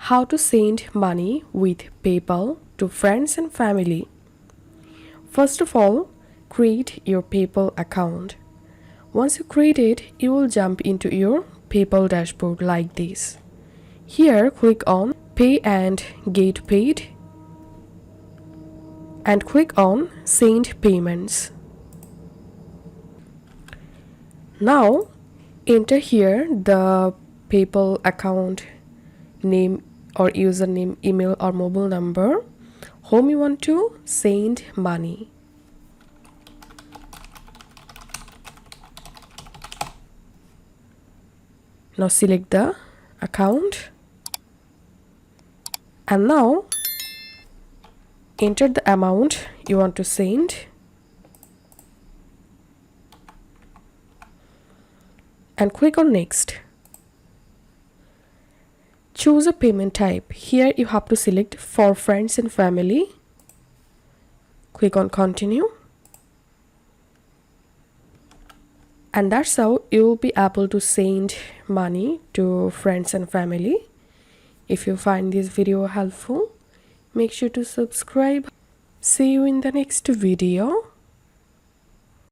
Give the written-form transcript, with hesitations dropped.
How to send money with PayPal to friends and family. First of all, create your PayPal account. Once you create it, you will jump into your PayPal dashboard like this. Here, click on Pay and Get Paid and click on Send Payments. Now, enter here the PayPal account name or username, email or mobile number whom you want to send money. Now select the account and now enter the amount you want to send and click on next. Choose a payment type. Here you have to select for friends and family. Click on continue. And that's how you will be able to send money to friends and family. If you find this video helpful, make sure to subscribe. See you in the next video.